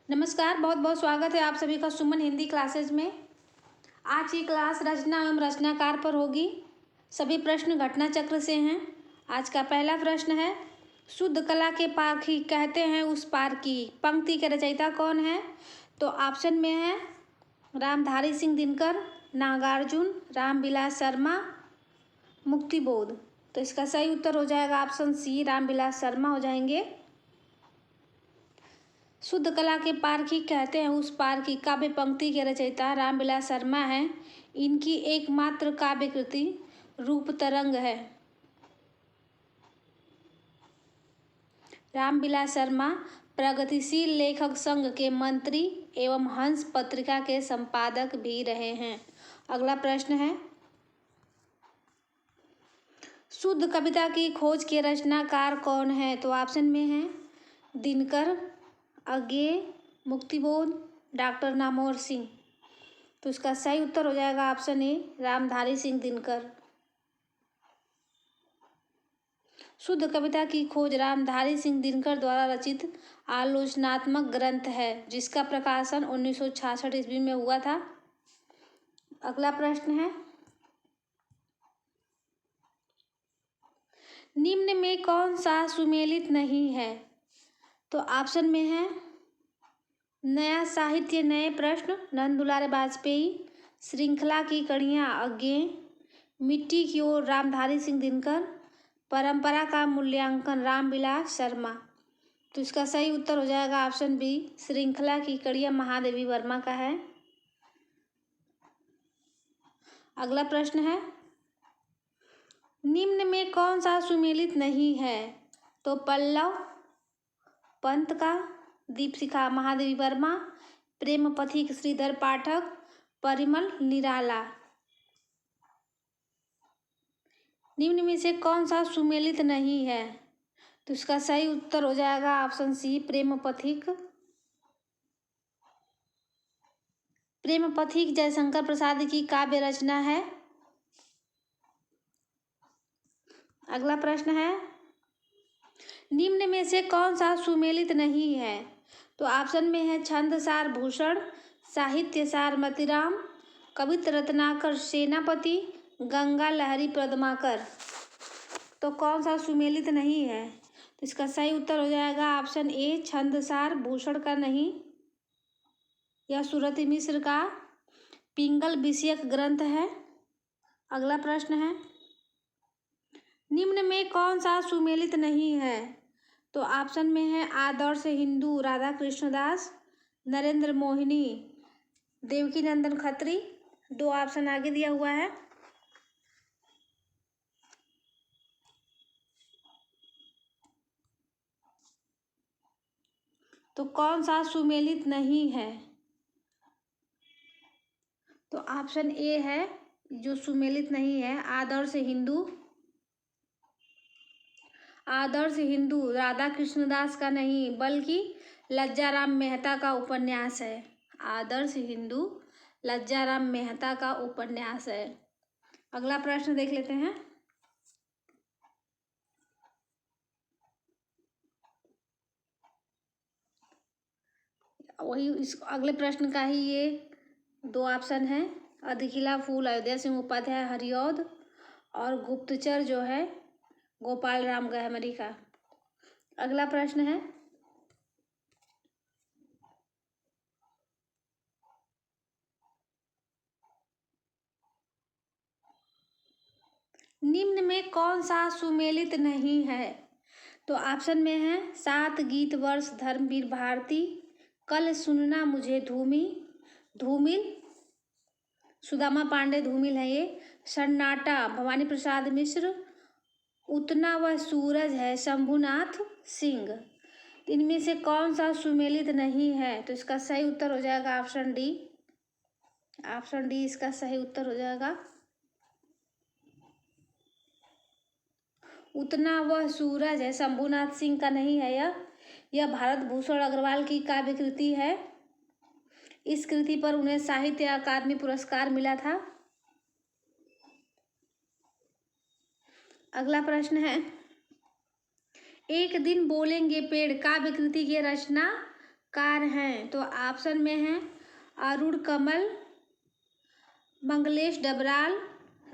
नमस्कार, बहुत बहुत स्वागत है आप सभी का सुमन हिंदी क्लासेज में। आज की क्लास रचना एवं रचनाकार पर होगी। सभी प्रश्न घटना चक्र से हैं। आज का पहला प्रश्न है, शुद्ध कला के पारखी कहते हैं उस पार की। पंक्ति के रचयिता कौन है? तो ऑप्शन में है रामधारी सिंह दिनकर, नागार्जुन, रामविलास शर्मा, मुक्तिबोध। तो इसका सही उत्तर हो जाएगा ऑप्शन सी, रामविलास शर्मा हो जाएंगे। शुद्ध कला के पारखी कहते हैं उस पार की काव्य पंक्ति के रचयिता रामविलास शर्मा हैं। इनकी एकमात्र काव्य कृति रूप तरंग है। रामविलास शर्मा प्रगतिशील लेखक संघ के मंत्री एवं हंस पत्रिका के संपादक भी रहे हैं। अगला प्रश्न है, शुद्ध कविता की खोज के रचनाकार कौन है? तो ऑप्शन में है दिनकर, अज्ञेय, मुक्तिबोध, डॉक्टर नामवर सिंह। तो इसका सही उत्तर हो जाएगा ऑप्शन ए, रामधारी सिंह दिनकर। शुद्ध कविता की खोज रामधारी सिंह दिनकर द्वारा रचित आलोचनात्मक ग्रंथ है, जिसका प्रकाशन 1966 ईस्वी में हुआ था। अगला प्रश्न है, निम्न में कौन सा सुमेलित नहीं है? तो ऑप्शन में है नया साहित्य नए प्रश्न, नंद दुलारे वाजपेयी, श्रृंखला की कड़ियाँ अज्ञेय, मिट्टी की ओर रामधारी सिंह दिनकर, परंपरा का मूल्यांकन रामविलास शर्मा। तो इसका सही उत्तर हो जाएगा ऑप्शन बी, श्रृंखला की कड़ियाँ महादेवी वर्मा का है। अगला प्रश्न है, निम्न में कौन सा सुमेलित नहीं है? तो पल्लव पंत का, दीपशिखा महादेवी वर्मा, प्रेम पथिक श्रीधर पाठक, परिमल निराला। निम्न में से कौन सा सुमेलित नहीं है? तो इसका सही उत्तर हो जाएगा ऑप्शन सी, प्रेम पथिक। प्रेम पथिक जयशंकर प्रसाद की काव्य रचना है। अगला प्रश्न है, निम्न में से कौन सा सुमेलित नहीं है? तो ऑप्शन में है छंदसार भूषण, साहित्यसार मतिराम, कवित्र रत्नाकर सेनापति, गंगा लहरी पद्माकर। तो कौन सा सुमेलित नहीं है? तो इसका सही उत्तर हो जाएगा ऑप्शन ए, छंदसार भूषण का नहीं। यह सुरति मिश्र का पिंगल विषयक ग्रंथ है। अगला प्रश्न है, निम्न में कौन सा सुमेलित नहीं है? तो ऑप्शन में है आदर्श हिंदू राधा कृष्णदास, नरेंद्र मोहिनी देवकी नंदन खत्री। दो ऑप्शन आगे दिया हुआ है। तो कौन सा सुमेलित नहीं है? तो ऑप्शन ए है जो सुमेलित नहीं है, आदर्श हिंदू राधा कृष्णदास का नहीं, बल्कि लज्जाराम मेहता का उपन्यास है। आदर्श हिंदू लज्जाराम मेहता का उपन्यास है। अगला प्रश्न देख लेते हैं, वही इस अगले प्रश्न का ही ये दो ऑप्शन है। अधिकिला फूल अयोध्या सिंह उपाध्याय हरिऔध, और गुप्तचर जो है गोपाल राम गहमरी का। अगला प्रश्न है, निम्न में कौन सा सुमेलित नहीं है? तो ऑप्शन में है सात गीत वर्ष धर्मवीर भारती, कल सुनना मुझे धूमिल सुदामा पांडे धूमिल है ये, सन्नाटा भवानी प्रसाद मिश्र, उतना वह सूरज है शंभुनाथ सिंह। इनमें से कौन सा सुमेलित नहीं है? तो इसका सही उत्तर हो जाएगा ऑप्शन डी। ऑप्शन डी इसका सही उत्तर हो जाएगा। उतना वह सूरज है शंभुनाथ सिंह का नहीं है यह भारत भूषण अग्रवाल की काव्य कृति है। इस कृति पर उन्हें साहित्य अकादमी पुरस्कार मिला था। अगला प्रश्न है, एक दिन बोलेंगे पेड़ काव्य कृति की रचना कार हैं? तो ऑप्शन में है अरुण कमल, मंगलेश डबराल,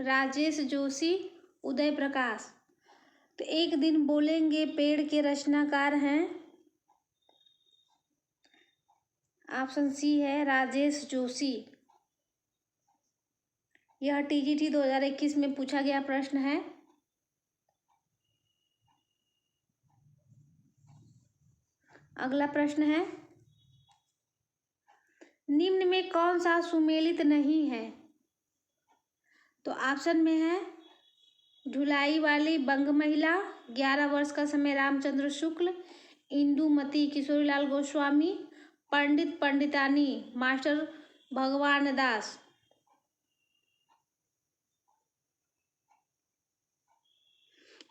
राजेश जोशी, उदय प्रकाश। तो एक दिन बोलेंगे पेड़ के रचनाकार हैं ऑप्शन सी है राजेश जोशी। यह टीजीटी 2021 में पूछा गया प्रश्न है। अगला प्रश्न है, निम्न में कौन सा सुमेलित नहीं है? तो ऑप्शन में है ढुलाई वाली बंग महिला, 11 वर्ष का समय रामचंद्र शुक्ल, इंदुमती किशोरीलाल गोस्वामी, पंडित पंडितानी मास्टर भगवान दास।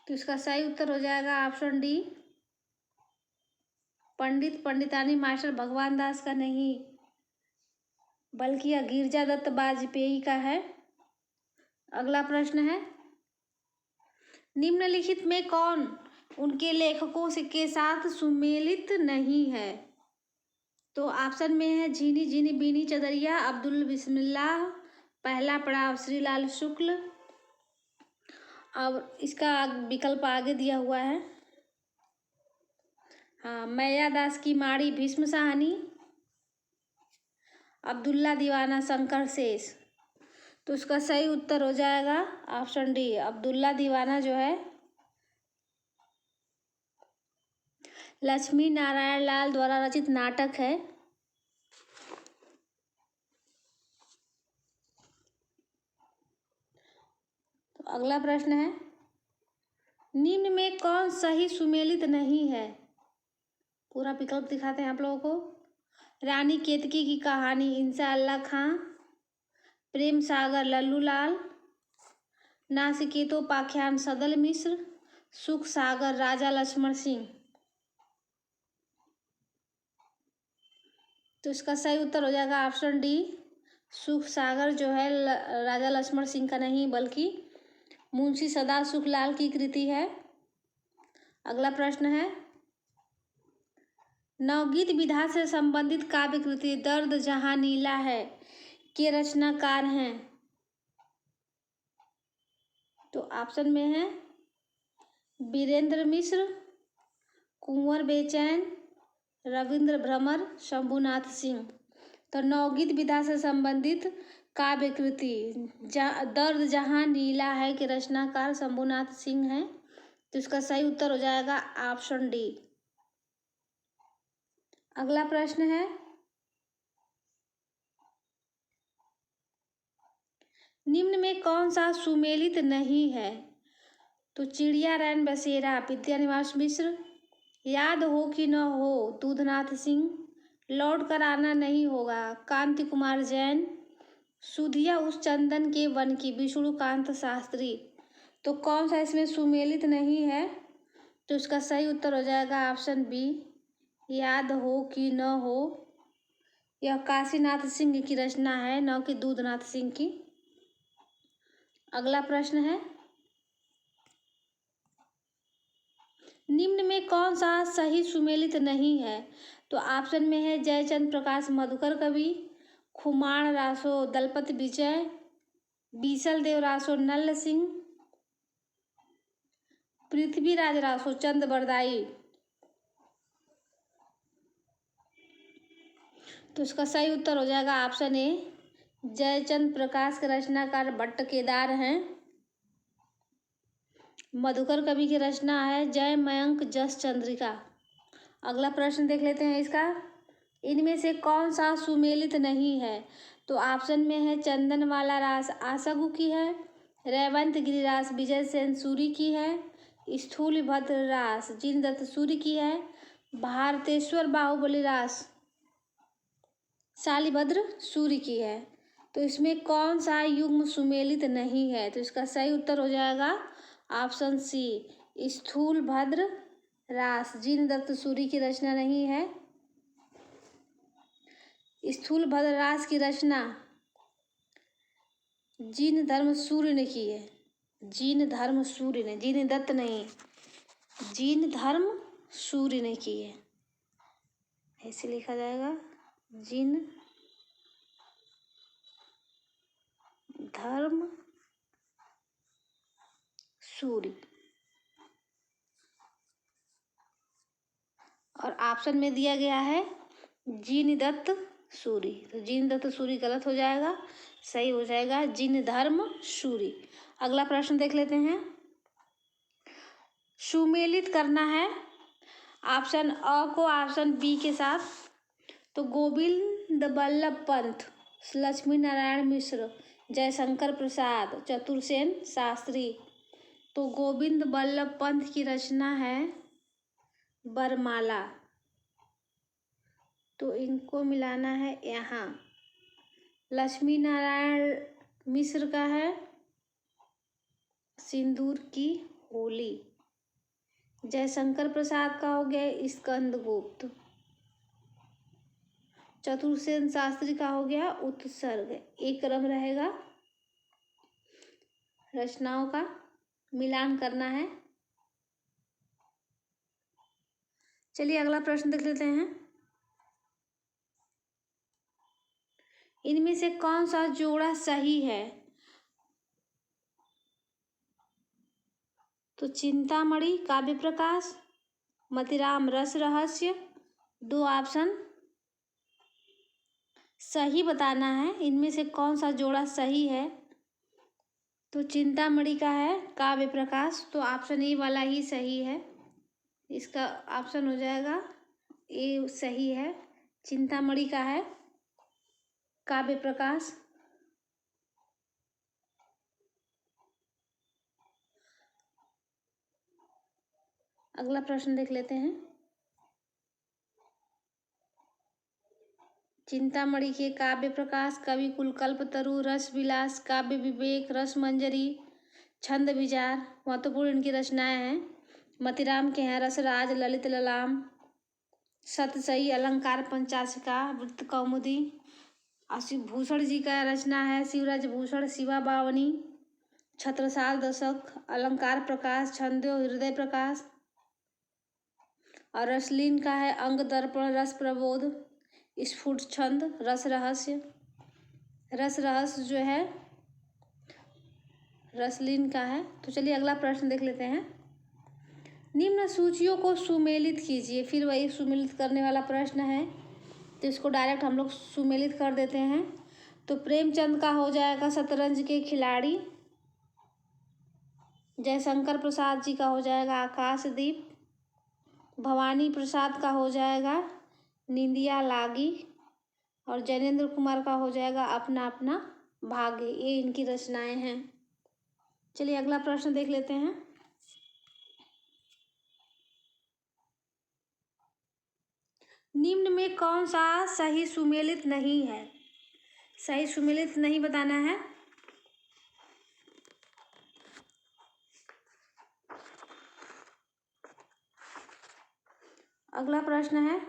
तो इसका सही उत्तर हो जाएगा ऑप्शन डी, पंडित पंडितानी मास्टर भगवान दास का नहीं, बल्कि यह गिरजा दत्त वाजपेयी का है। अगला प्रश्न है, निम्नलिखित में कौन उनके लेखकों के साथ सुमेलित नहीं है? तो ऑप्शन में है झीनी झीनी बीनी चदरिया, अब्दुल बिस्मिल्लाह, पहला पड़ाव श्रीलाल शुक्ल। अब इसका विकल्प आगे दिया हुआ है। हाँ, मैया दास की माड़ी भीष्म साहनी, अब्दुल्ला दीवाना शंकर शेष। तो इसका सही उत्तर हो जाएगा ऑप्शन डी, अब्दुल्ला दीवाना जो है लक्ष्मी नारायण लाल द्वारा रचित नाटक है। तो अगला प्रश्न है, निम्न में कौन सही सुमेलित नहीं है? पूरा विकल्प दिखाते हैं आप लोगों को। रानी केतकी की कहानी इंशाअल्लाह खां, प्रेम सागर लल्लू लाल, नासिकेतोपाख्यान सदल मिश्र, सुख सागर राजा लक्ष्मण सिंह। तो इसका सही उत्तर हो जाएगा ऑप्शन डी, सुख सागर जो है राजा लक्ष्मण सिंह का नहीं, बल्कि मुंशी सदा सुखलाल की कृति है। अगला प्रश्न है, नवगीत विधा से संबंधित काव्य कृति दर्द जहां नीला है के रचनाकार हैं? तो ऑप्शन में है वीरेंद्र मिश्र, कुंवर बेचैन, रविंद्र भ्रमर, शंभुनाथ सिंह। तो नवगीत विधा से संबंधित काव्य कृति दर्द जहां नीला है के रचनाकार शंभुनाथ सिंह हैं। तो इसका सही उत्तर हो जाएगा ऑप्शन डी। अगला प्रश्न है, निम्न में कौन सा सुमेलित नहीं है? तो चिड़िया रैन बसेरा विद्यानिवास मिश्र, याद हो कि न हो दूधनाथ सिंह, लौट कर आना नहीं होगा कांति कुमार जैन, सुधिया उस चंदन के वन की विष्णुकांत शास्त्री। तो कौन सा इसमें सुमेलित नहीं है? तो इसका सही उत्तर हो जाएगा ऑप्शन बी, याद हो कि न हो। यह काशीनाथ सिंह की रचना है, न कि दूधनाथ सिंह की। अगला प्रश्न है, निम्न में कौन सा सही सुमेलित नहीं है? तो ऑप्शन में है जयचंद प्रकाश मधुकर कवि, खुमाण रासो दलपति विजय, बीसल देव रासो नल्ल सिंह, पृथ्वीराज रासो चंद बरदाई। तो इसका सही उत्तर हो जाएगा ऑप्शन ए, जयचंद प्रकाश के रचनाकार भट्ट केदार हैं। मधुकर कवि की रचना है जय मयंक जस चंद्रिका। अगला प्रश्न देख लेते हैं इसका, इनमें से कौन सा सुमेलित नहीं है? तो ऑप्शन में है चंदनवाला रास आशगु की है, रेवंत गिरिरास विजय सेन सूरी की है, स्थूल भद्र रास जिनदत्त सूरी की है, भारतेश्वर बाहुबली रास शालिभद्र सूरी की है। तो इसमें कौन सा युग्म सुमेलित नहीं है? तो इसका सही उत्तर हो जाएगा ऑप्शन सी, स्थूल भद्र रास जिनदत्त सूरी की रचना नहीं है। स्थूल भद्र रास की रचना जिन धर्म सूर्य ने की है, जिन धर्म सूर्य ने, जिन दत्त नहीं, जिन धर्म सूर्य ने की है। ऐसे लिखा जाएगा, जिन धर्म सूरी। और ऑप्शन में दिया गया है जिन दत्त सूरी, तो जिन दत्त सूरी गलत हो जाएगा, सही हो जाएगा जिन धर्म सूरी। अगला प्रश्न देख लेते हैं। सुमेलित करना है ऑप्शन अ को ऑप्शन बी के साथ। तो गोविंद बल्लभ पंत, लक्ष्मी नारायण मिश्र, जयशंकर प्रसाद, चतुर्सेन शास्त्री। तो गोविंद बल्लभ पंत की रचना है बरमाला, तो इनको मिलाना है यहाँ। लक्ष्मी नारायण मिश्र का है सिंदूर की होली। जयशंकर प्रसाद का हो गया स्कंदगुप्त। चतुर्सेन शास्त्री का हो गया उत्सर्ग। एक क्रम रहेगा, रचनाओं का मिलान करना है। चलिए अगला प्रश्न देख लेते हैं। इनमें से कौन सा जोड़ा सही है? तो चिंतामणि काव्य प्रकाश, मतिराम रस रहस्य। दो ऑप्शन सही बताना है, इनमें से कौन सा जोड़ा सही है। तो चिंतामणि का है काव्य प्रकाश, तो ऑप्शन ए वाला ही सही है। इसका ऑप्शन हो जाएगा ए सही है। चिंतामणि का है काव्य प्रकाश। अगला प्रश्न देख लेते हैं। चिंतामणि के काव्य प्रकाश, कवि कुलकल्पतरु, रस विलास, काव्य विवेक, रस मंजरी, छंद विचार, महत्वपूर्ण इनकी रचनाएं हैं। मतिराम के हैं रसराज, ललित ललाम, सतसई, अलंकार पंचाशिका, वृत्त कौमुदी। भूषण जी का रचना है शिवराज भूषण, शिवा बावनी, छत्रसाल दशक, अलंकार प्रकाश, छंदो हृदय प्रकाश। और रसलीन का है अंग दर्पण, रस प्रबोध, स्फुट छंद, रस रहस्य। रस रहस्य जो है रसलीन का है। तो चलिए अगला प्रश्न देख लेते हैं। निम्न सूचियों को सुमेलित कीजिए। फिर वही सुमेलित करने वाला प्रश्न है, तो इसको डायरेक्ट हम लोग सुमेलित कर देते हैं। तो प्रेमचंद का हो जाएगा शतरंज के खिलाड़ी। जयशंकर प्रसाद जी का हो जाएगा आकाशदीप। भवानी प्रसाद का हो जाएगा निंदिया लागी। और जैनेन्द्र कुमार का हो जाएगा अपना अपना भाग्य। ये इनकी रचनाएं हैं। चलिए अगला प्रश्न देख लेते हैं। निम्न में कौन सा सही सुमेलित नहीं है? सही सुमेलित नहीं बताना है। अगला प्रश्न है,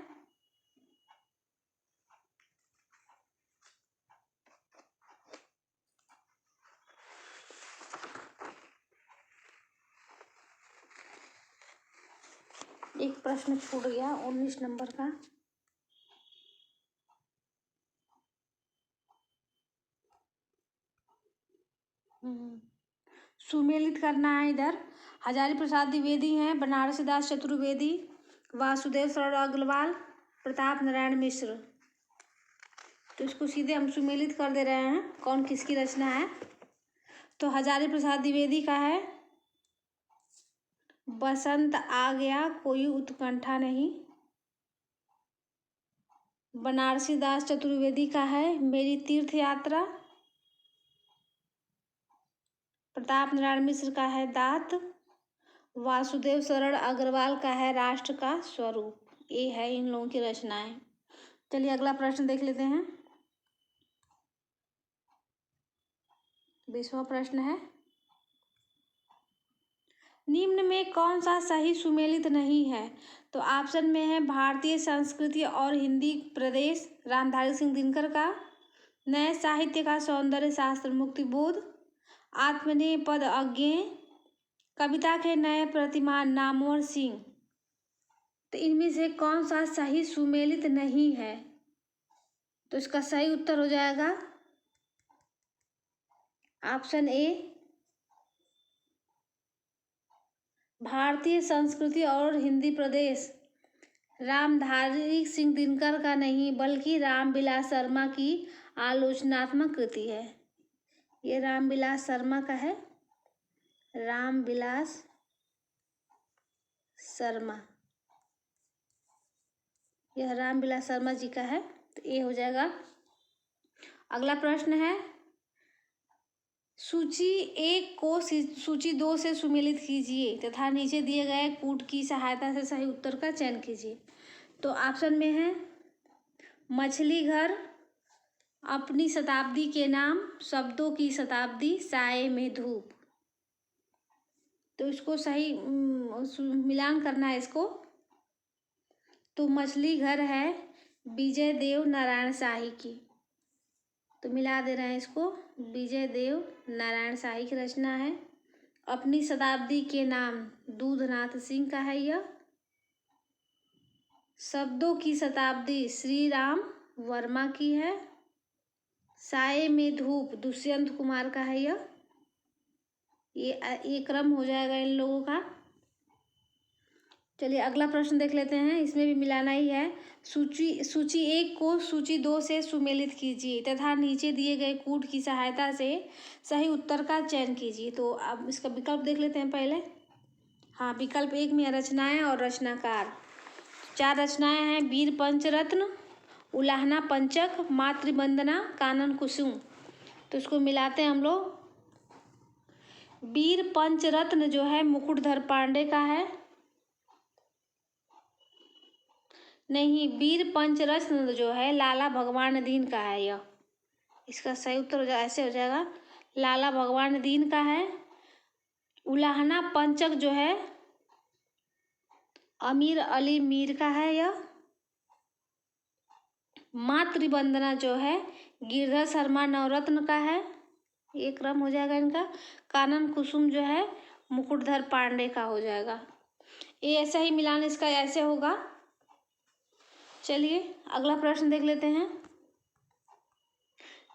एक प्रश्न छूट गया 19 नंबर का। सुमेलित करना है इधर। हजारी प्रसाद द्विवेदी हैं, बनारसी दास चतुर्वेदी, वासुदेव शरण अग्रवाल, प्रताप नारायण मिश्र। तो इसको सीधे हम सुमेलित कर दे रहे हैं कौन किसकी रचना है। तो हजारी प्रसाद द्विवेदी का है बसंत आ गया कोई उत्कंठा नहीं। बनारसी दास चतुर्वेदी का है मेरी तीर्थ यात्रा। प्रताप नारायण मिश्र का है दात। वासुदेव शरण अग्रवाल का है राष्ट्र का स्वरूप। ये है इन लोगों की रचनाएं। चलिए अगला प्रश्न देख लेते हैं। 20वां प्रश्न है, निम्न में कौन सा सही सुमेलित नहीं है? तो ऑप्शन में है भारतीय संस्कृति और हिंदी प्रदेश, रामधारी सिंह दिनकर का। नए साहित्य का सौंदर्य शास्त्र, मुक्तिबोध। आत्मनेय पद अज्ञेय। कविता के नए प्रतिमान, नामवर सिंह। तो इनमें से कौन सा सही सुमेलित नहीं है? तो इसका सही उत्तर हो जाएगा ऑप्शन ए, भारतीय संस्कृति और हिंदी प्रदेश रामधारी सिंह दिनकर का नहीं बल्कि रामविलास शर्मा की आलोचनात्मक कृति है। ये रामविलास शर्मा का है, रामविलास शर्मा, यह रामविलास शर्मा जी का है। तो ये हो जाएगा। अगला प्रश्न है, सूची 1 को सूची 2 से सुमेलित कीजिए तथा नीचे दिए गए कूट की सहायता से सही उत्तर का चयन कीजिए। तो ऑप्शन में है मछली घर, अपनी शताब्दी के नाम, शब्दों की शताब्दी, साए में धूप। तो इसको सही मिलान करना है इसको। तो मछली घर है विजय देव नारायण शाही की, तो मिला दे रहे हैं इसको, विजय देव नारायण शाही की रचना है। अपनी शताब्दी के नाम दूधनाथ सिंह का है यह। शब्दों की शताब्दी श्री राम वर्मा की है। साए में धूप दुष्यंत कुमार का है यह। ये क्रम हो जाएगा इन लोगों का। चलिए अगला प्रश्न देख लेते हैं, इसमें भी मिलाना ही है। सूची 1 को सूची 2 से सुमेलित कीजिए तथा नीचे दिए गए कूट की सहायता से सही उत्तर का चयन कीजिए। तो अब इसका विकल्प देख लेते हैं पहले। हाँ, विकल्प 1 में रचनाएं और रचनाकार। 4 रचनाएं हैं, वीर पंचरत्न, उलाहना पंचक, मातृवंदना, कानन कुसुम। तो इसको मिलाते हैं हम लोग। वीर पंचरत्न जो है मुकुटधर पांडे का है। नहीं, वीर पंचरत्न जो है लाला भगवान दीन का है यह। इसका सही उत्तर हो जाएगा, ऐसे हो जाएगा, लाला भगवान दीन का है। उलाहना पंचक जो है अमीर अली मीर का है यह। मातृवंदना जो है गिरधर शर्मा नवरत्न का है। ये क्रम हो जाएगा इनका। कानन कुसुम जो है मुकुटधर पांडे का हो जाएगा। ये ऐसा ही मिलान इसका ऐसे होगा। चलिए अगला प्रश्न देख लेते हैं।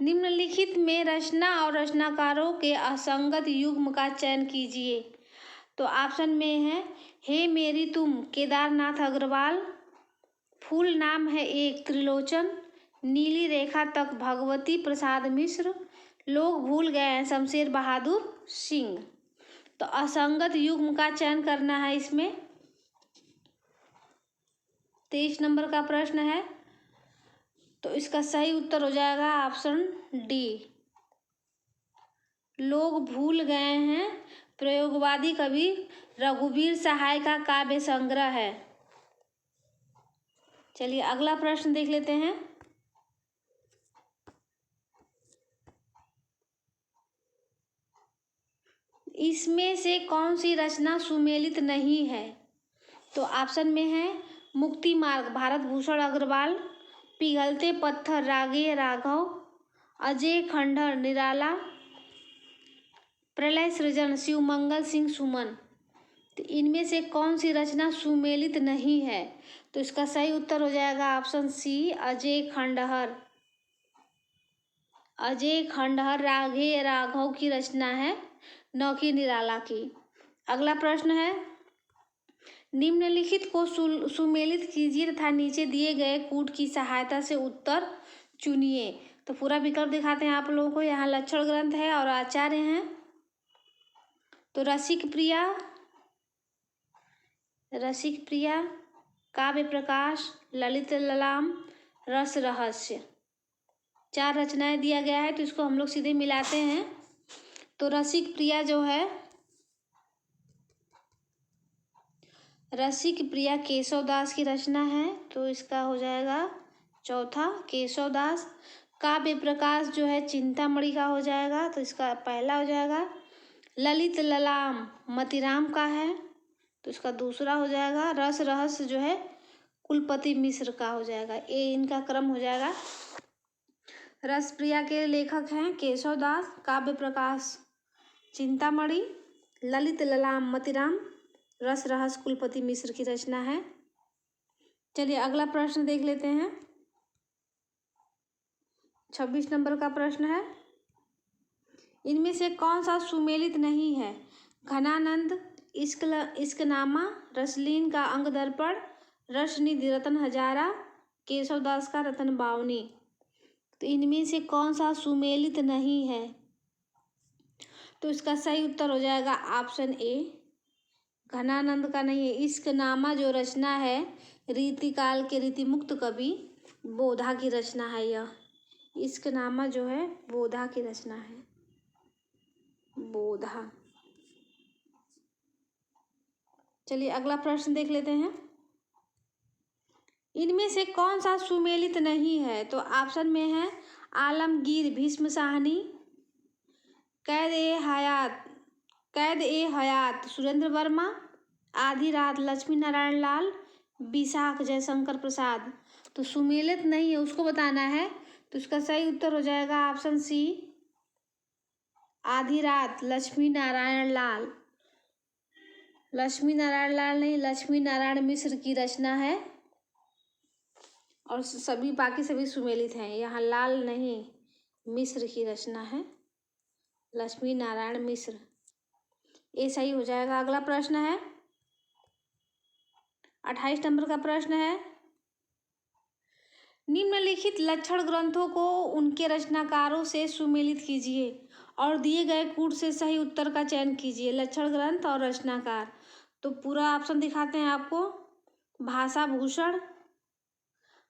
निम्नलिखित में रचना और रचनाकारों के असंगत युग्म का चयन कीजिए। तो ऑप्शन में है हे मेरी तुम केदारनाथ अग्रवाल, फूल नाम है एक त्रिलोचन, नीली रेखा तक भगवती प्रसाद मिश्र, लोग भूल गए हैं शमशेर बहादुर सिंह। तो असंगत युग्म का चयन करना है इसमें। 23 नंबर का प्रश्न है। तो इसका सही उत्तर हो जाएगा ऑप्शन डी, लोग भूल गए हैं प्रयोगवादी कवि रघुवीर सहाय का काव्य संग्रह है। चलिए अगला प्रश्न देख लेते हैं। इसमें से कौन सी रचना सुमेलित नहीं है? तो ऑप्शन में है मुक्ति मार्ग भारत भूषण अग्रवाल, पिघलते पत्थर रागे राघव, अजय खंडहर निराला, प्रलय सृजन शिवमंगल सिंह सुमन। तो इनमें से कौन सी रचना सुमेलित नहीं है? तो इसका सही उत्तर हो जाएगा ऑप्शन सी, अजय खंडहर। अजय खंडहर रागे राघव की रचना है, न कि निराला की। अगला प्रश्न है, निम्नलिखित को सुमेलित कीजिए तथा नीचे दिए गए कूट की सहायता से उत्तर चुनिए। तो पूरा विकल्प दिखाते हैं आप लोगों को। यहाँ लक्षण ग्रंथ है और आचार्य हैं। तो रसिक प्रिया, काव्य प्रकाश, ललित ललाम, रस रहस्य, 4 रचनाएं दिया गया है। तो इसको हम लोग सीधे मिलाते हैं। तो रसिक प्रिया जो है, रसिक प्रिया केशवदास की रचना है, तो इसका हो जाएगा चौथा केशवदास। काव्य प्रकाश जो है चिंतामणि का हो जाएगा, तो इसका पहला हो जाएगा। ललित ललाम मतिराम का है, तो इसका दूसरा हो जाएगा। रस रहस्य जो है कुलपति मिश्र का हो जाएगा। ये इनका क्रम हो जाएगा। रस प्रिया के लेखक हैं केशवदास, काव्य प्रकाश चिंतामणि, ललित ललाम मतिराम, रस रहस्य कुलपति मिश्र की रचना है। चलिए अगला प्रश्न देख लेते हैं। 26 नंबर का प्रश्न है, इनमें से कौन सा सुमेलित नहीं है? घनानंद, इश्कनामा, रसलीन का अंग दर्पण, रसनिधि रतन हजारा, केशवदास का रतन बावनी। तो इनमें से कौन सा सुमेलित नहीं है? तो इसका सही उत्तर हो जाएगा ऑप्शन ए, घनानंद का नहीं है। इश्कनामा जो रचना है रीतिकाल के रीतिमुक्त कवि बोधा की रचना है। यह इश्कनामा जो है बोधा की रचना है, बोधा। चलिए अगला प्रश्न देख लेते हैं, इनमें से कौन सा सुमेलित नहीं है? तो ऑप्शन में है आलमगीर भीष्म साहनी, कैद ए हयात सुरेंद्र वर्मा, आधी रात लक्ष्मी नारायण लाल, विशाख जयशंकर प्रसाद। तो सुमेलित नहीं है उसको बताना है, तो इसका सही उत्तर हो जाएगा ऑप्शन सी, आधी रात लक्ष्मी नारायण लाल। लक्ष्मी नारायण लाल नहीं, लक्ष्मी नारायण मिश्र की रचना है और सभी बाकी सभी सुमेलित हैं। यहाँ लाल नहीं, मिश्र की रचना है, लक्ष्मी नारायण मिश्र। ये सही हो जाएगा। अगला प्रश्न है 28 नंबर का प्रश्न है, निम्नलिखित लक्षण ग्रंथों को उनके रचनाकारों से सुमेलित कीजिए और दिए गए कूट से सही उत्तर का चयन कीजिए। लक्षण ग्रंथ और रचनाकार, तो पूरा ऑप्शन दिखाते हैं आपको।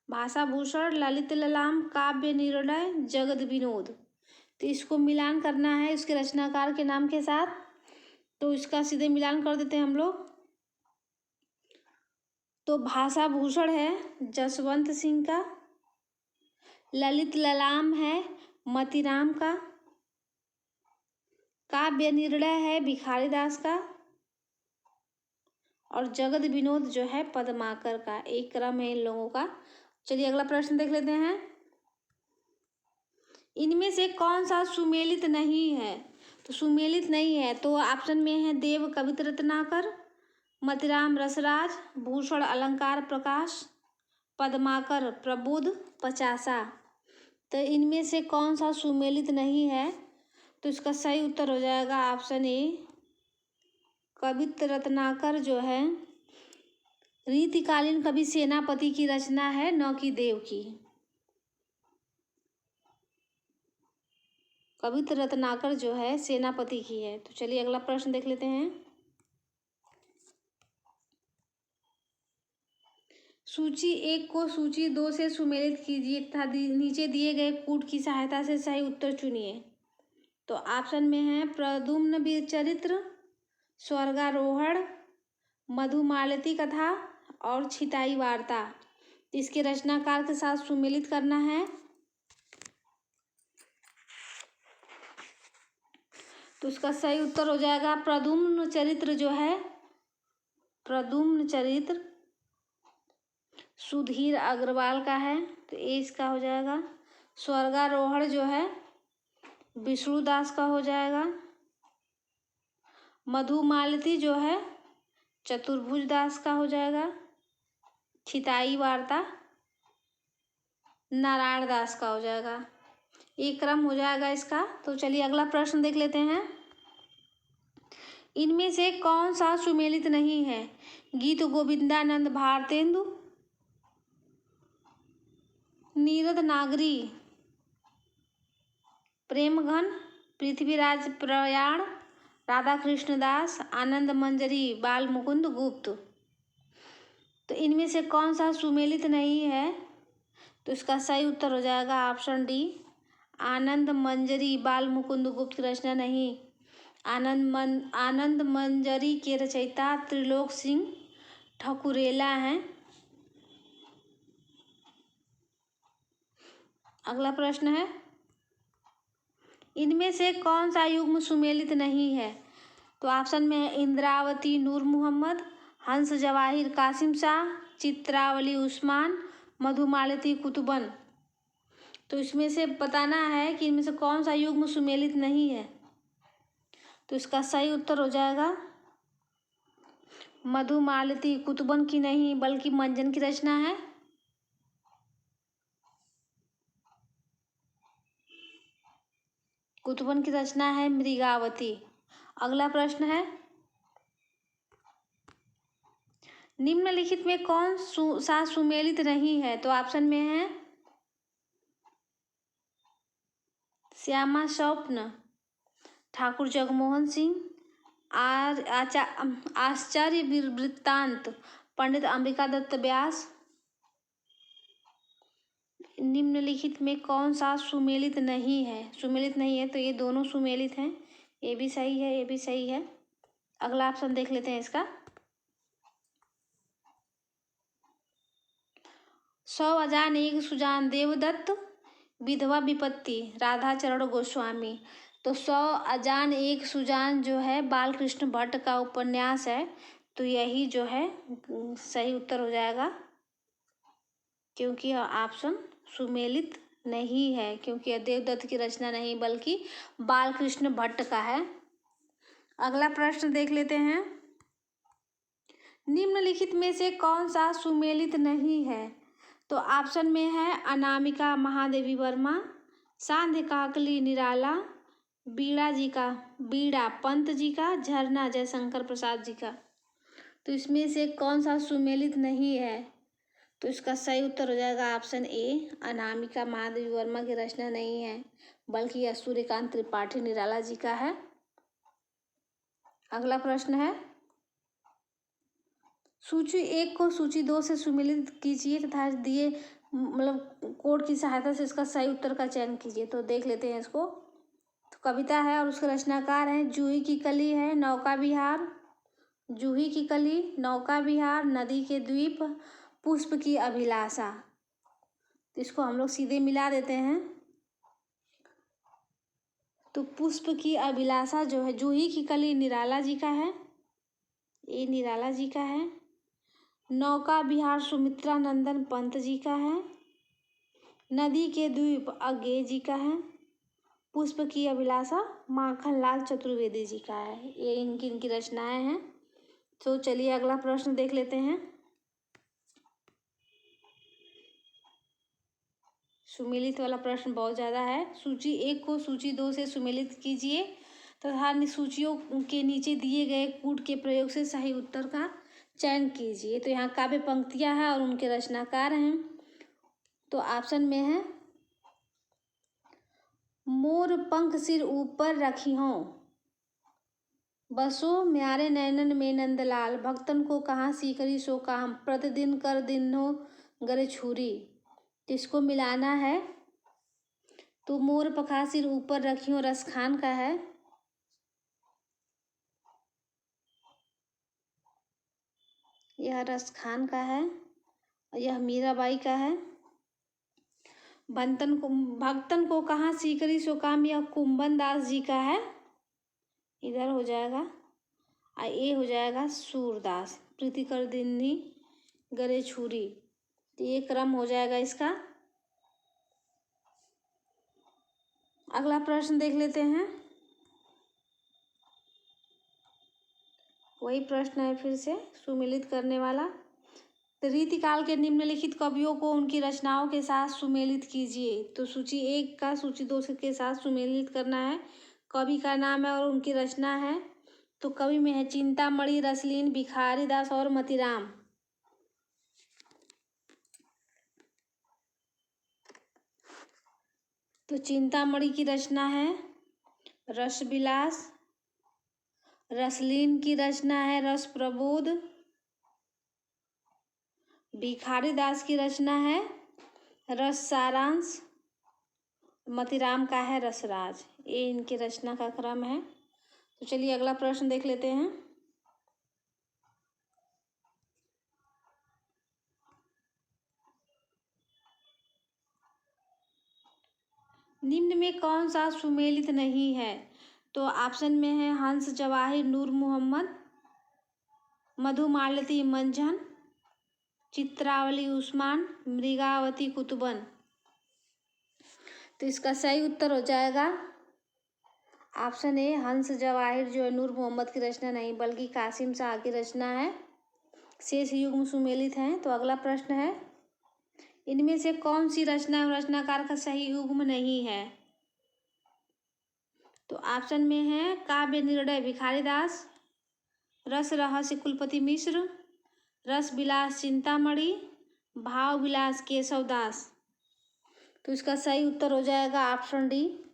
भाषा भूषण, ललित ललाम, काव्य निर्णय, जगद विनोद। तो इसको मिलान करना है इसके रचनाकार के नाम के साथ, तो इसका सीधे मिलान कर देते हैं हम लोग। तो भाषा भूषण है जसवंत सिंह का, ललित ललाम है मतीराम का, काव्य निर्णय है भिखारी दास का, और जगद विनोद जो है पद्माकर का। एक क्रम है इन लोगों का। चलिए अगला प्रश्न देख लेते हैं, इनमें से कौन सा सुमेलित नहीं है? तो सुमेलित नहीं है तो ऑप्शन में है देव कवित रत्नाकर, मतीराम रसराज, भूषण अलंकार प्रकाश, पद्माकर प्रबुद्ध पचासा। तो इनमें से कौन सा सुमेलित नहीं है? तो इसका सही उत्तर हो जाएगा ऑप्शन ए, कवित रत्नाकर जो है रीतिकालीन कवि सेनापति की रचना है, न कि देव की। कवित रत्नाकर जो है सेनापति की है। तो चलिए अगला प्रश्न देख लेते हैं, सूची 1 को सूची 2 से सुमेलित कीजिए तथा नीचे दिए गए कूट की सहायता से सही उत्तर चुनिए। तो ऑप्शन में है प्रद्युम्न वीर चरित्र, स्वर्गारोहण, मधुमालती कथा और छिताई वार्ता। इसके रचनाकार के साथ सुमेलित करना है। तो इसका सही उत्तर हो जाएगा प्रद्युम्न चरित्र जो है, प्रद्युम्न चरित्र सुधीर अग्रवाल का है, तो ये इसका हो जाएगा। स्वर्गारोहण जो है विष्णुदास का हो जाएगा। मधुमालती जो है चतुर्भुज दास का हो जाएगा। छिताई वार्ता नारायण दास का हो जाएगा। एक क्रम हो जाएगा इसका। तो चलिए अगला प्रश्न देख लेते हैं, इनमें से कौन सा सुमेलित नहीं है? गीत गोविंदानंद भारतेंदु, नीरद नागरी प्रेमघन, पृथ्वीराज प्रयाण, राधा कृष्ण दास, आनंद मंजरी बाल मुकुंद गुप्त। तो इनमें से कौन सा सुमेलित नहीं है? तो इसका सही उत्तर हो जाएगा ऑप्शन डी, आनंद मंजरी बाल मुकुंद गुप्त की रचना नहीं। आनंद मंजरी के रचयिता त्रिलोक सिंह ठकुरेला हैं। अगला प्रश्न है, इनमें से कौन सा युग्म सुमेलित नहीं है? तो ऑप्शन में है इंद्रावती नूर मोहम्मद, हंस जवाहिर कासिम शाह, चित्रावली उस्मान, मधुमालती कुतुबन। तो इसमें से बताना है कि इनमें से कौन सा युग्म सुमेलित नहीं है। तो इसका सही उत्तर हो जाएगा मधुमालती कुतुबन की नहीं बल्कि मंजन की रचना है। कुतुबन की रचना है मृगावती। अगला प्रश्न है, निम्नलिखित में कौन सा सुमेलित नहीं है? तो ऑप्शन में है श्यामा स्वप्न, ठाकुर जगमोहन सिंह, आश्चर्य वृत्तांत, पंडित अंबिका दत्त व्यास। निम्नलिखित में कौन सा सुमेलित नहीं है? सुमेलित नहीं है तो ये दोनों सुमेलित हैं। ये भी सही है, ये भी सही है। अगला ऑप्शन देख लेते हैं इसका। 100 अजान एक सुजान देवदत्त, विधवा विपत्ति राधाचरण गोस्वामी। तो 100 अजान एक सुजान जो है बालकृष्ण भट्ट का उपन्यास है, तो यही जो है सही उत्तर हो जाएगा, क्योंकि ऑप्शन सुमेलित नहीं है, क्योंकि देवदत्त की रचना नहीं बल्कि बालकृष्ण भट्ट का है। अगला प्रश्न देख लेते हैं, निम्नलिखित में से कौन सा सुमेलित नहीं है? तो ऑप्शन में है अनामिका महादेवी वर्मा, सांध्य काकली निराला, बीड़ा पंत जी का, झरना जयशंकर प्रसाद जी का। तो इसमें से कौन सा सुमेलित नहीं है? तो इसका सही उत्तर हो जाएगा ऑप्शन ए, अनामिका महादेवी वर्मा की रचना नहीं है बल्कि यह सूर्यकांत त्रिपाठी निराला जी का है। अगला प्रश्न है, सूची 1 को सूची 2 से सुमेलित कीजिए तथा दिए मतलब कोड की सहायता से इसका सही उत्तर का चयन कीजिए। तो देख लेते हैं इसको। तो कविता है और उसके रचनाकार हैं जूही की कली है, नौका विहार, जूही की कली, नौका विहार, नदी के द्वीप, पुष्प की अभिलाषा। तो इसको हम लोग सीधे मिला देते हैं। तो पुष्प की अभिलाषा जो है जूही की कली निराला जी का है, ये निराला जी का है। नौका विहार सुमित्रा नंदन पंत जी का है। नदी के द्वीप अज्ञे जी का है। पुष्प की अभिलाषा माखनलाल चतुर्वेदी जी का है। ये इनकी रचनाएं हैं। तो चलिए अगला प्रश्न देख लेते हैं। सुमेलित वाला प्रश्न बहुत ज़्यादा है। सूची 1 को सूची 2 से सुमेलित कीजिए तथा सूचियों के नीचे दिए गए कूट के प्रयोग से सही उत्तर का चयन कीजिए। तो यहाँ काव्य पंक्तियाँ हैं और उनके रचनाकार हैं। तो ऑप्शन में है मोर पंख सिर ऊपर रखी हों, बसो म्यारे नैनन में नंदलाल, भक्तन को कहाँ सीकरी सो काम, प्रतिदिन कर दिन हो गरे छुरी। इसको मिलाना है। तो मोर पंखा सिर ऊपर रखी हो रसखान का है। यह रसखान का है और यह मीराबाई का है। भक्तन को कहाँ सीकरी सो काम, यह कुंभन दास जी का है, इधर हो जाएगा। और ये हो जाएगा सूरदास, प्रीति कर दिन्नी गरे छुरी। तो ये क्रम हो जाएगा इसका। अगला प्रश्न देख लेते हैं। वही प्रश्न है फिर से सुमेलित करने वाला। तो रीतिकाल के निम्नलिखित कवियों को उनकी रचनाओं के साथ सुमेलित कीजिए। तो सूची 1 का सूची 2 के साथ सुमेलित करना है। कवि का नाम है और उनकी रचना है। तो कवि में है चिंतामणि, रसलीन, भिखारी दास और मतीराम। तो चिंतामणि की रचना है रसविलास, रसलीन की रचना है रस प्रबोध, भिखारी दास की रचना है रस सारांश, मतीराम का है रसराज। ये इनकी रचना का क्रम है। तो चलिए अगला प्रश्न देख लेते हैं। निम्न में कौन सा सुमेलित नहीं है? तो ऑप्शन में है हंस जवाहिर नूर मोहम्मद, मधुमालती मंझन, चित्रावली उस्मान, मृगावती कुतुबन। तो इसका सही उत्तर हो जाएगा ऑप्शन ए, हंस जवाहिर जो है नूर मोहम्मद की रचना नहीं बल्कि कासिम शाह की रचना है। शेष युग्म सुमेलित हैं। तो अगला प्रश्न है, इनमें से कौन सी रचना रचनाकार का सही युग्म नहीं है? तो ऑप्शन में है काव्य निर्णय भिखारी दास, रस रहस्य कुलपति मिश्र, रस विलास चिंतामणि, भाव विलास केशव दास। तो इसका सही उत्तर हो जाएगा ऑप्शन डी,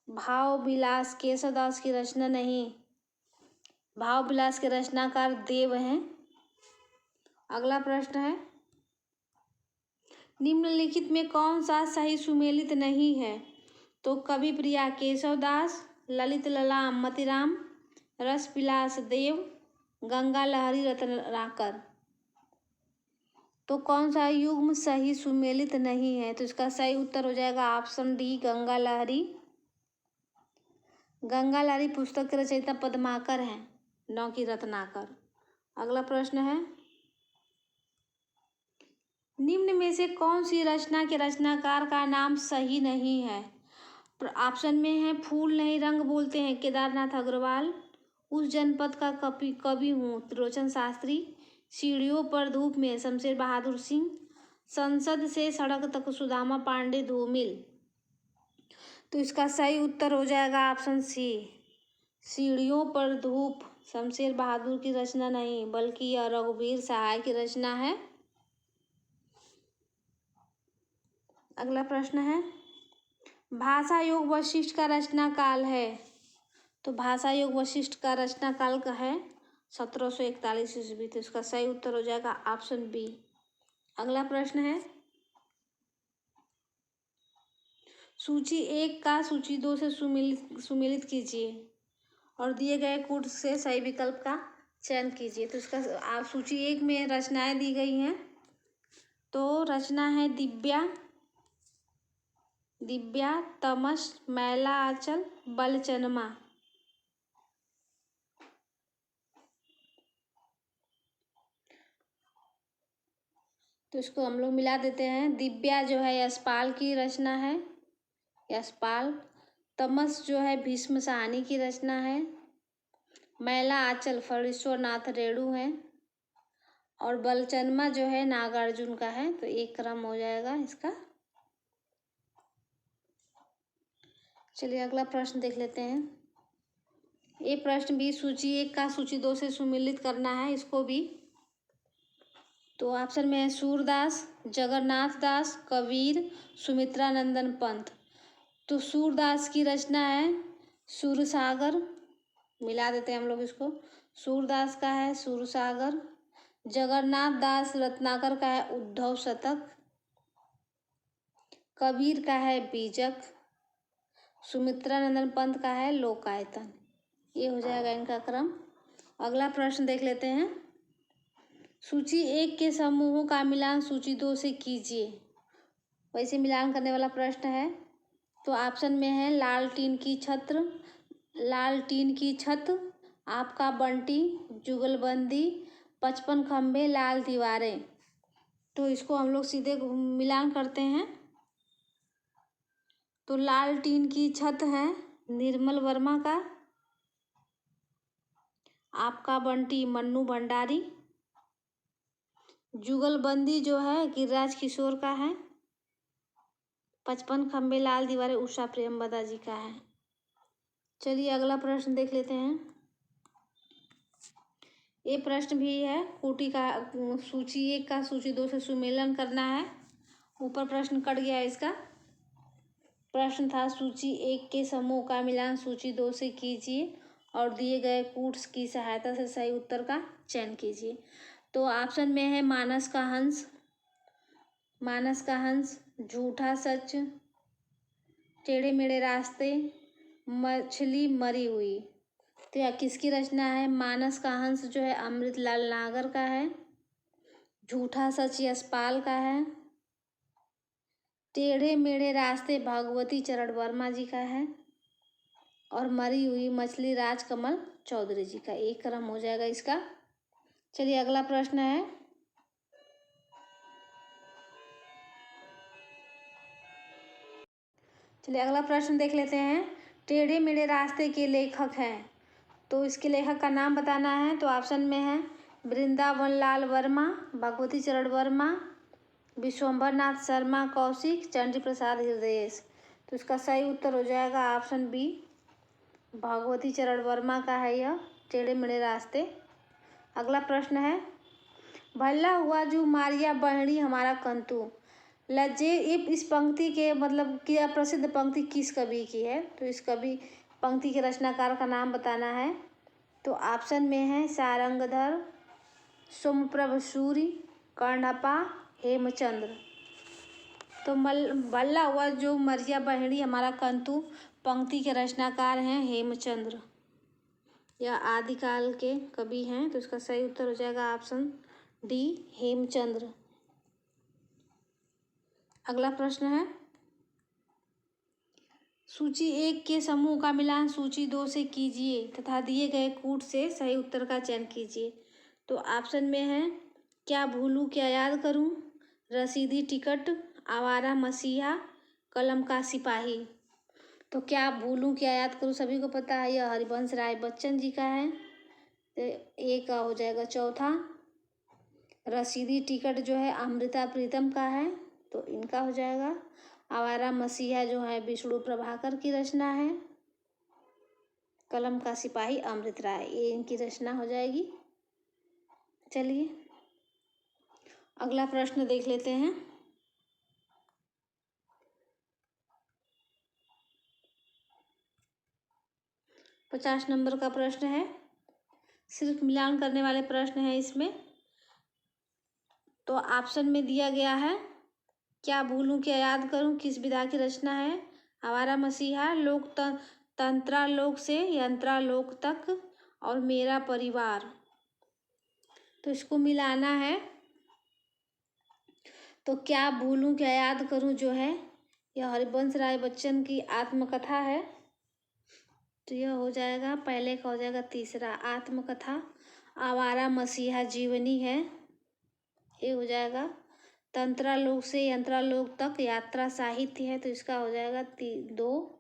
भाव विलास केशव दास की रचना नहीं। भाव विलास के रचनाकार देव हैं। अगला प्रश्न है, निम्नलिखित में कौन सा सही सुमेलित नहीं है? तो कवि प्रिया केशव दास, ललित ललाम मतिराम, रस विलास देव, गंगा लहरी रत्नाकर। तो कौन सा युग्म सही सुमेलित नहीं है? तो इसका सही उत्तर हो जाएगा ऑप्शन डी, गंगा लहरी। गंगा लहरी पुस्तक के रचयिता पद्माकर हैं, न कि रत्नाकर। अगला प्रश्न है, निम्न में से कौन सी रचना के रचनाकार का नाम सही नहीं है? ऑप्शन में है फूल नहीं रंग बोलते हैं केदारनाथ अग्रवाल, उस जनपद का कवि हूँ त्रिलोचन शास्त्री, सीढ़ियों पर धूप में शमशेर बहादुर सिंह, संसद से सड़क तक सुदामा पांडे धूमिल। तो इसका सही उत्तर हो जाएगा ऑप्शन सी, सीढ़ियों पर धूप शमशेर बहादुर की रचना नहीं बल्कि यह रघुवीर सहाय की रचना है। अगला प्रश्न है, भाषा योग वशिष्ठ का रचना काल है? तो भाषा योग वशिष्ठ का रचना काल का है 1741 ईस्वी। तो इसका सही उत्तर हो जाएगा ऑप्शन बी। अगला प्रश्न है, सूची 1 का सूची 2 से सुमेलित कीजिए और दिए गए कूट से सही विकल्प का चयन कीजिए। तो इसका आप सूची 1 में रचनाएं दी गई हैं। तो रचना है दिव्या, तमस, मैला आंचल, बलचनमा। तो इसको हम लोग मिला देते हैं। दिव्या जो है यशपाल की रचना है, यशपाल। तमस जो है भीष्म साहनी की रचना है। मैला आंचल फणीश्वर नाथ रेणु है। और बलचनमा जो है नागार्जुन का है। तो एक क्रम हो जाएगा इसका। चलिए अगला प्रश्न देख लेते हैं। ये प्रश्न भी सूची 1 का सूची 2 से सुमेलित करना है इसको भी। तो ऑप्शन में है सूरदास, जगन्नाथ दास, कबीर, सुमित्रानंदन पंत। तो सूरदास की रचना है सूरसागर, मिला देते हैं हम लोग इसको। सूरदास का है सूरसागर। जगन्नाथ दास रत्नाकर का है उद्धव शतक। कबीर का है बीजक। सुमित्रानंदन पंत का है लोकायतन। ये हो जाएगा इनका क्रम। अगला प्रश्न देख लेते हैं। सूची 1 के समूहों का मिलान सूची 2 से कीजिए। वैसे मिलान करने वाला प्रश्न है। तो ऑप्शन में है लाल टीन की छत, आपका बंटी, जुगलबंदी, 55 खंबे, लाल दीवारें। तो इसको हम लोग सीधे मिलान करते हैं। तो लाल टीन की छत है निर्मल वर्मा का, आपका बंटी मन्नू भंडारी, जुगलबंदी जो है गिरिराज किशोर का है, 55 खंबे लाल दीवारें उषा प्रेमवदा जी का है। चलिए अगला प्रश्न देख लेते हैं। ये प्रश्न भी है कोटि का सूची 1 का सूची 2 से सुमेलन करना है। ऊपर प्रश्न कट गया है इसका। प्रश्न था सूची 1 के समूह का मिलान सूची 2 से कीजिए और दिए गए कूट्स की सहायता से सही उत्तर का चयन कीजिए। तो ऑप्शन में है मानस का हंस, झूठा सच, टेढ़े मेढ़े रास्ते, मछली मरी हुई। तो यह किसकी रचना है? मानस का हंस जो है अमृतलाल नागर का है। झूठा सच यशपाल का है। टेढ़े मेढ़े रास्ते भगवती चरण वर्मा जी का है। और मरी हुई मछली राजकमल चौधरी जी का। एक क्रम हो जाएगा इसका। चलिए अगला प्रश्न है। चलिए अगला प्रश्न देख लेते हैं। टेढ़े मेढ़े रास्ते के लेखक हैं, तो इसके लेखक का नाम बताना है। तो ऑप्शन में है वृंदावन लाल वर्मा, भगवती चरण वर्मा, विश्वंभर नाथ शर्मा कौशिक, चंडी प्रसाद हृदयेश। तो इसका सही उत्तर हो जाएगा ऑप्शन बी, भगवती चरण वर्मा का है यह टेढ़े मेढ़े रास्ते। अगला प्रश्न है, भल्ला हुआ जो मारिया बहड़ी हमारा कंतु। लज्जे इस पंक्ति के मतलब क्या प्रसिद्ध पंक्ति किस कवि की है? तो इस कवि पंक्ति के रचनाकार का नाम बताना है। तो ऑप्शन में है सारंगधर, सोमप्रभ सूरि, कर्णपा, हेमचंद्र। तो भल्ला हुआ जो मरिया बहड़ी हमारा कंतु पंक्ति के रचनाकार हैं हेमचंद्र, यह आदिकाल के कवि हैं। तो इसका सही उत्तर हो जाएगा ऑप्शन डी, हेमचंद्र। अगला प्रश्न है, सूची 1 के समूह का मिलान सूची 2 से कीजिए तथा दिए गए कूट से सही उत्तर का चयन कीजिए। तो ऑप्शन में है क्या भूलूं क्या याद करूं, रसीदी टिकट, आवारा मसीहा, कलम का सिपाही। तो क्या भूलूं क्या याद करूं सभी को पता है, यह हरिवंश राय बच्चन जी का है। तो ए का हो जाएगा चौथा। रसीदी टिकट जो है अमृता प्रीतम का है, तो इनका हो जाएगा। आवारा मसीहा जो है विष्णु प्रभाकर की रचना है। कलम का सिपाही अमृत राय, ये इनकी रचना हो जाएगी। चलिए अगला प्रश्न देख लेते हैं। पचास नंबर का प्रश्न है, सिर्फ मिलान करने वाले प्रश्न है इसमें। तो ऑप्शन में दिया गया है क्या भूलूं क्या याद करूं किस विधा की रचना है, आवारा मसीहा, तंत्रालोक से यंत्रालोक तक, और मेरा परिवार। तो इसको मिलाना है। तो क्या भूलूं क्या याद करूं जो है यह हरिवंश राय बच्चन की आत्मकथा है। तो यह हो जाएगा, पहले का हो जाएगा तीसरा आत्मकथा। आवारा मसीहा जीवनी है, ये हो जाएगा। तंत्रालोक से यंत्रालोक तक यात्रा साहित्य है, तो इसका हो जाएगा 2।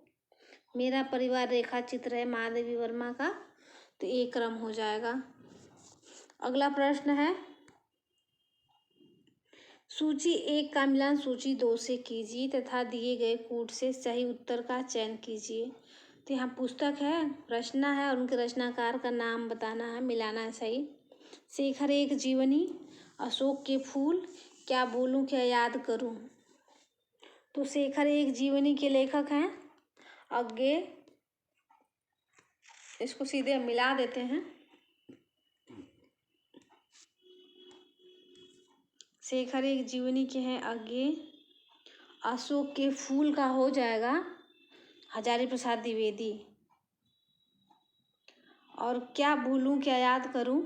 मेरा परिवार रेखा चित्र है महादेवी वर्मा का, तो ये क्रम हो जाएगा। अगला प्रश्न है, सूची 1 का मिलान सूची 2 से कीजिए तथा दिए गए कूट से सही उत्तर का चयन कीजिए। तो यहाँ पुस्तक है, रचना है और उनके रचनाकार का नाम बताना है, मिलाना है सही। शेखर एक जीवनी, अशोक के फूल, क्या भूलूं क्या याद करूं। तो शेखर एक जीवनी के लेखक हैं अज्ञे, इसको सीधे हम मिला देते हैं। शेखर एक जीवनी के हैं अज्ञे, अशोक के फूल का हो जाएगा हजारी प्रसाद द्विवेदी, और क्या भूलूं क्या याद करूं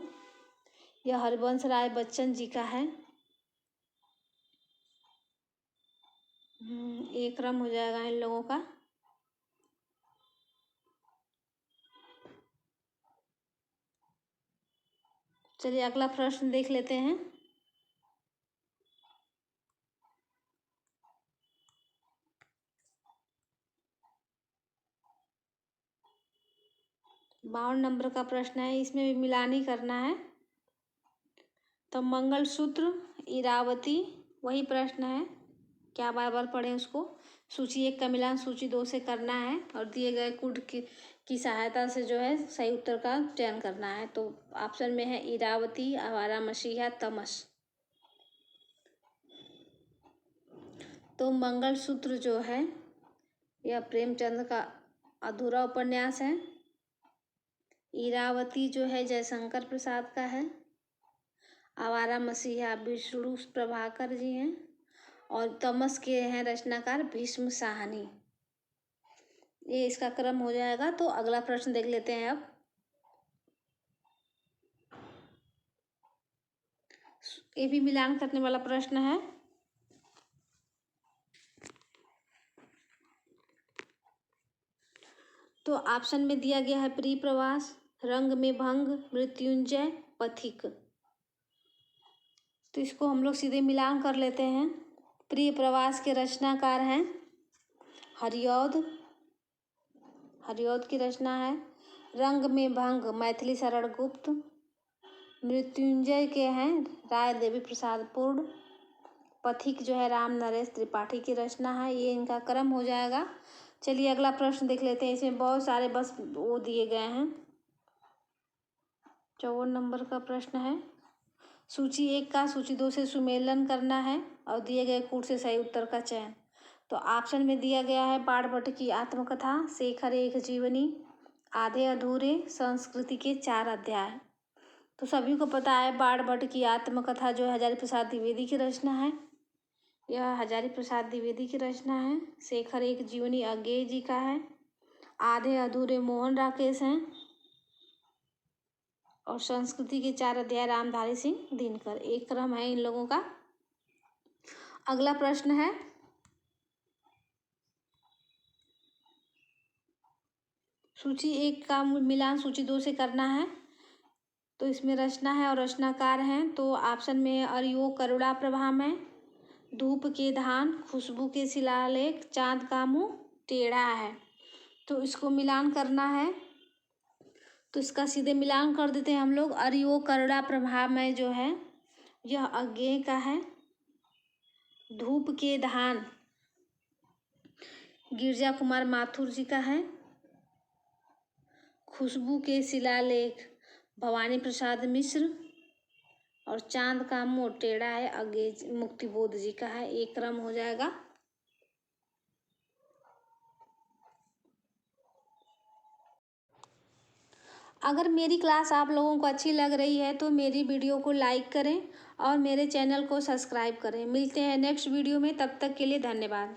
यह हरिवंश राय बच्चन जी का है। एक क्रम हो जाएगा इन लोगों का। चलिए अगला प्रश्न देख लेते हैं। बावन नंबर का प्रश्न है, इसमें भी मिलान ही करना है। तो मंगलसूत्र, इरावती, वही प्रश्न है, क्या बार बार पढ़ें उसको। सूची 1 का मिलान सूची 2 से करना है और दिए गए कूट की सहायता से जो है सही उत्तर का चयन करना है। तो ऑप्शन में है इरावती, आवारा मसीहा, तमस। तो मंगलसूत्र जो है यह प्रेमचंद का अधूरा उपन्यास है। इरावती जो है जयशंकर प्रसाद का है। आवारा मसीहा विष्णु प्रभाकर जी हैं, और तमस के हैं रचनाकार भीष्म साहनी। ये इसका क्रम हो जाएगा। तो अगला प्रश्न देख लेते हैं अब। ये भी मिलान करने वाला प्रश्न है। तो ऑप्शन में दिया गया है प्रिय प्रवास, रंग में भंग, मृत्युंजय, पथिक। तो इसको हम लोग सीधे मिलान कर लेते हैं। प्रिय प्रवास के रचनाकार हैं हरिऔध, हरिऔध की रचना है। रंग में भंग मैथिली शरण गुप्त, मृत्युंजय के हैं राय देवी प्रसाद पूर्ण। पथिक जो है राम नरेश त्रिपाठी की रचना है। ये इनका क्रम हो जाएगा। चलिए अगला प्रश्न देख लेते हैं। इसमें बहुत सारे बस वो दिए गए हैं। 54 नंबर का प्रश्न है। सूची 1 का सूची 2 से सुमेलन करना है और दिए गए कूट से सही उत्तर का चयन। तो ऑप्शन में दिया गया है बाणभट्ट की आत्मकथा, शेखर एक जीवनी, आधे अधूरे, संस्कृति के 4 अध्याय। तो सभी को पता है बाणभट्ट की आत्मकथा जो हजारी प्रसाद द्विवेदी की रचना है। यह हजारी प्रसाद द्विवेदी की रचना है। शेखर एक जीवनी अज्ञेय जी का है। आधे अधूरे मोहन राकेश हैं और संस्कृति के 4 अध्याय रामधारी सिंह दिनकर। एक क्रम है इन लोगों का। अगला प्रश्न है सूची 1 का मिलान सूची 2 से करना है। तो इसमें रचना है और रचनाकार हैं। तो ऑप्शन में अरियो करुणा प्रभा में, धूप के धान, खुशबू के शिलालेख, चांद का मुंह टेढ़ा है। तो इसको मिलान करना है। तो इसका सीधे मिलान कर देते हैं हम लोग। अरियो करुणा प्रभा में जो है यह अज्ञेय का है। धूप के धान गिरजा कुमार माथुर जी का है। खुशबू के शिलालेख भवानी प्रसाद मिश्र और चांद का मुंह टेढ़ा है अज्ञेय मुक्तिबोध जी का है। एक क्रम हो जाएगा। अगर मेरी क्लास आप लोगों को अच्छी लग रही है तो मेरी वीडियो को लाइक करें और मेरे चैनल को सब्सक्राइब करें। मिलते हैं नेक्स्ट वीडियो में। तब तक के लिए धन्यवाद।